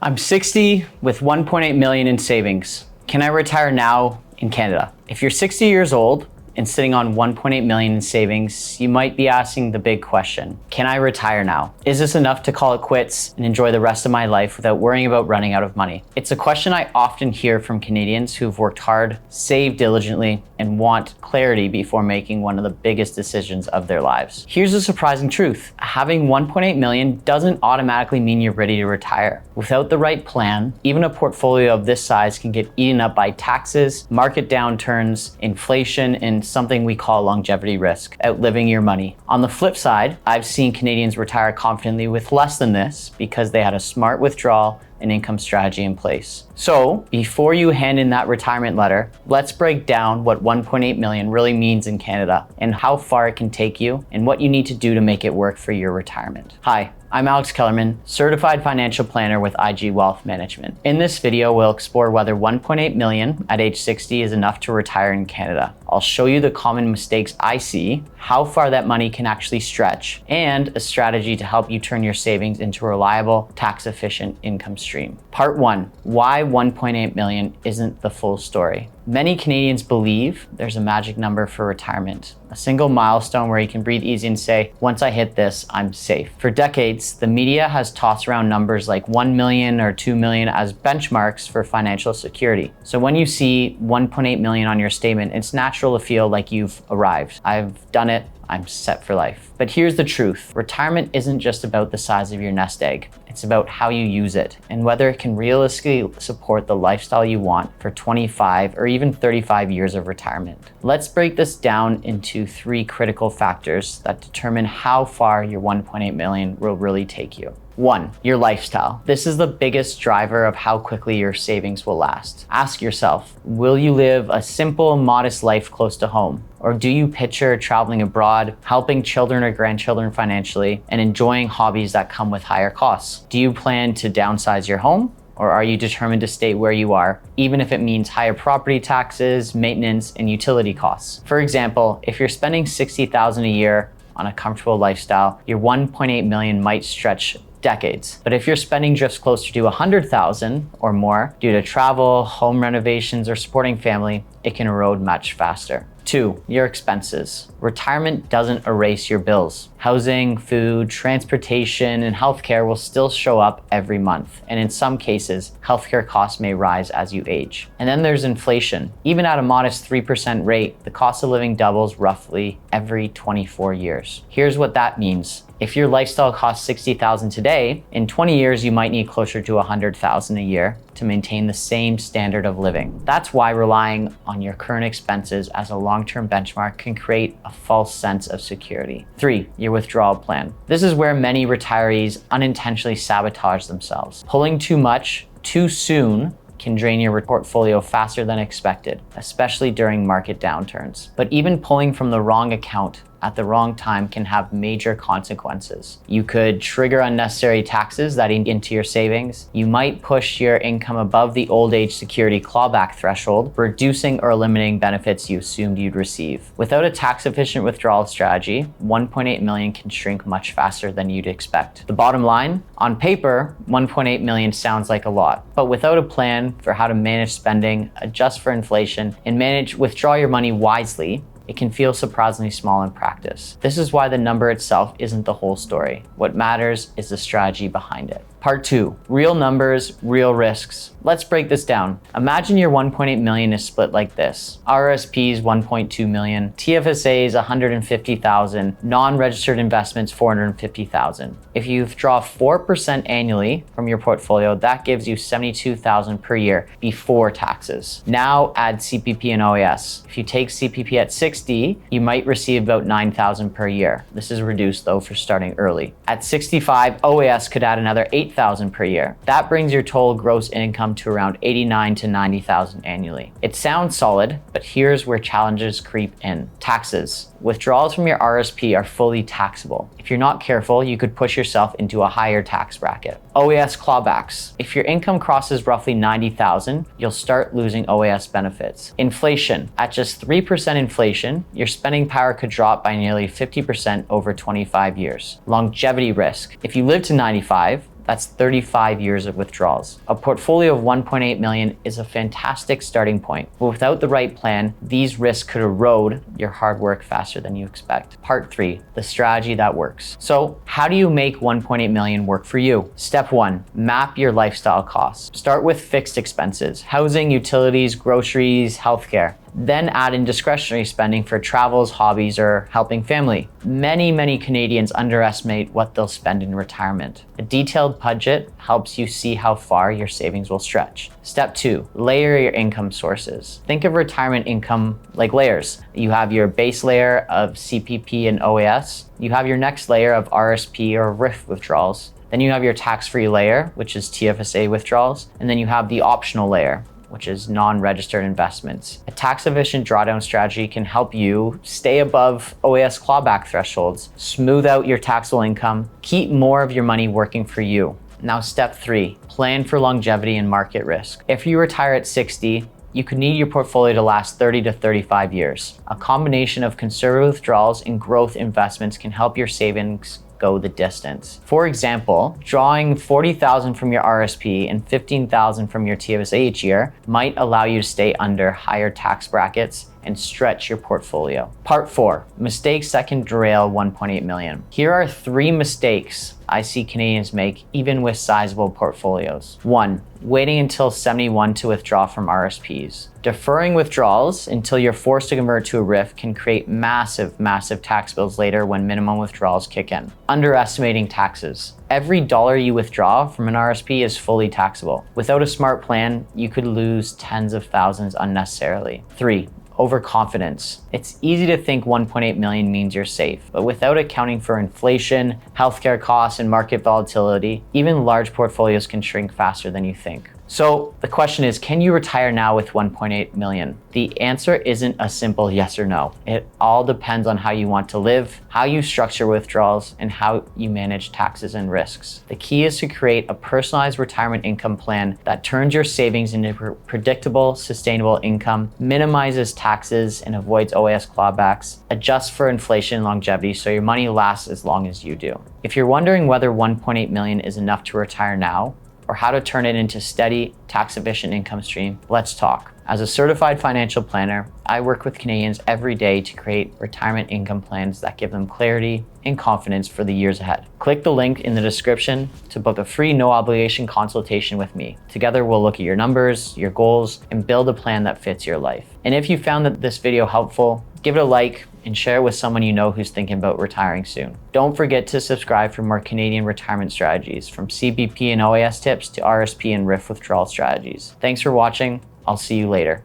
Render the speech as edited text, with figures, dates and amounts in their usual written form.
I'm 60 with 1.8 million in savings. Can I retire now in Canada? If you're 60 years old and sitting on 1.8 million in savings, you might be asking the big question, can I retire now? Is this enough to call it quits and enjoy the rest of my life without worrying about running out of money? It's a question I often hear from Canadians who've worked hard, saved diligently, and want clarity before making one of the biggest decisions of their lives. Here's the surprising truth. Having 1.8 million doesn't automatically mean you're ready to retire. Without the right plan, even a portfolio of this size can get eaten up by taxes, market downturns, inflation, and something we call longevity risk, outliving your money. On the flip side, I've seen Canadians retire confidently with less than this because they had a smart withdrawal and income strategy in place. So before you hand in that retirement letter, let's break down what 1.8 million really means in Canada and how far it can take you and what you need to do to make it work for your retirement. Hi, I'm Alex Kellerman, certified financial planner with IG Wealth Management. In this video, we'll explore whether 1.8 million at age 60 is enough to retire in Canada. I'll show you the common mistakes I see, how far that money can actually stretch, and a strategy to help you turn your savings into a reliable, tax-efficient income stream. Part 1, why 1.8 million isn't the full story. Many Canadians believe there's a magic number for retirement, a single milestone where you can breathe easy and say, once I hit this, I'm safe. For decades, the media has tossed around numbers like 1 million or 2 million as benchmarks for financial security. So when you see 1.8 million on your statement, it's natural to feel like you've arrived. I've done it. I'm set for life. But here's the truth. Retirement isn't just about the size of your nest egg. It's about how you use it and whether it can realistically support the lifestyle you want for 25 or even 35 years of retirement. Let's break this down into 3 critical factors that determine how far your 1.8 million will really take you. 1, your lifestyle. This is the biggest driver of how quickly your savings will last. Ask yourself, will you live a simple, modest life close to home? Or do you picture traveling abroad, helping children or grandchildren financially, and enjoying hobbies that come with higher costs? Do you plan to downsize your home? Or are you determined to stay where you are, even if it means higher property taxes, maintenance, and utility costs? For example, if you're spending $60,000 a year on a comfortable lifestyle, your 1.8 million might stretch decades. But if you're spending just closer to 100,000 or more due to travel, home renovations, or supporting family, it can erode much faster. 2, your expenses. Retirement doesn't erase your bills. Housing, food, transportation, and healthcare will still show up every month. And in some cases, healthcare costs may rise as you age. And then there's inflation. Even at a modest 3% rate, the cost of living doubles roughly every 24 years. Here's what that means. If your lifestyle costs $60,000 today, in 20 years, you might need closer to $100,000 a year to maintain the same standard of living. That's why relying on your current expenses as a long-term benchmark can create a false sense of security. 3, your withdrawal plan. This is where many retirees unintentionally sabotage themselves. Pulling too much too soon can drain your portfolio faster than expected, especially during market downturns. But even pulling from the wrong account at the wrong time can have major consequences. You could trigger unnecessary taxes that eat into your savings. You might push your income above the old age security clawback threshold, reducing or eliminating benefits you assumed you'd receive. Without a tax-efficient withdrawal strategy, 1.8 million can shrink much faster than you'd expect. The bottom line, on paper, 1.8 million sounds like a lot, but without a plan for how to manage spending, adjust for inflation, and withdraw your money wisely, it can feel surprisingly small in practice. This is why the number itself isn't the whole story. What matters is the strategy behind it. Part 2, real numbers, real risks. Let's break this down. Imagine your 1.8 million is split like this. RRSPs, 1.2 million, TFSAs, 150,000, non-registered investments, 450,000. If you withdraw 4% annually from your portfolio, that gives you 72,000 per year before taxes. Now add CPP and OAS. If you take CPP at 60, you might receive about 9,000 per year. This is reduced though for starting early. At 65, OAS could add another 8,000 per year. That brings your total gross income to around 89 to 90,000 annually. It sounds solid, but here's where challenges creep in. Taxes. Withdrawals from your RSP are fully taxable. If you're not careful, you could push yourself into a higher tax bracket. OAS clawbacks. If your income crosses roughly 90,000, you'll start losing OAS benefits. Inflation. At just 3% inflation, your spending power could drop by nearly 50% over 25 years. Longevity risk. If you live to 95, That's 35 years of withdrawals. A portfolio of 1.8 million is a fantastic starting point, but without the right plan, these risks could erode your hard work faster than you expect. Part 3, the strategy that works. So how do you make 1.8 million work for you? Step 1, map your lifestyle costs. Start with fixed expenses, housing, utilities, groceries, healthcare. Then add in discretionary spending for travels, hobbies, or helping family. Many Canadians underestimate what they'll spend in retirement. A detailed budget helps you see how far your savings will stretch. Step 2, layer your income sources. Think of retirement income like layers. You have your base layer of CPP and OAS. You have your next layer of RRSP or RRIF withdrawals. Then you have your tax-free layer, which is TFSA withdrawals. And then you have the optional layer, which is non-registered investments. A tax-efficient drawdown strategy can help you stay above OAS clawback thresholds, smooth out your taxable income, keep more of your money working for you. Now, step 3, plan for longevity and market risk. If you retire at 60, you could need your portfolio to last 30 to 35 years. A combination of conservative withdrawals and growth investments can help your savings go the distance. For example, drawing 40,000 from your RRSP and 15,000 from your TFSA each year might allow you to stay under higher tax brackets and stretch your portfolio. Part 4, mistakes that can derail 1.8 million. Here are 3 mistakes I see Canadians make even with sizable portfolios. 1, waiting until 71 to withdraw from RRSPs. Deferring withdrawals until you're forced to convert to a RRIF can create massive tax bills later when minimum withdrawals kick in. Underestimating taxes. Every dollar you withdraw from an RRSP is fully taxable. Without a smart plan, you could lose tens of thousands unnecessarily. 3, overconfidence. It's easy to think 1.8 million means you're safe, but without accounting for inflation, healthcare costs, and market volatility, even large portfolios can shrink faster than you think. So the question is, can you retire now with 1.8 million? The answer isn't a simple yes or no. It all depends on how you want to live, how you structure withdrawals, and how you manage taxes and risks. The key is to create a personalized retirement income plan that turns your savings into predictable, sustainable income, minimizes taxes and avoids OAS clawbacks, adjusts for inflation and longevity so your money lasts as long as you do. If you're wondering whether 1.8 million is enough to retire now, or how to turn it into steady, tax-efficient income stream, let's talk. As a certified financial planner, I work with Canadians every day to create retirement income plans that give them clarity and confidence for the years ahead. Click the link in the description to book a free no-obligation consultation with me. Together, we'll look at your numbers, your goals, and build a plan that fits your life. And if you found that this video helpful, give it a like and share it with someone you know who's thinking about retiring soon. Don't forget to subscribe for more Canadian retirement strategies, from CPP and OAS tips to RRSP and RRIF withdrawal strategies. Thanks for watching. I'll see you later.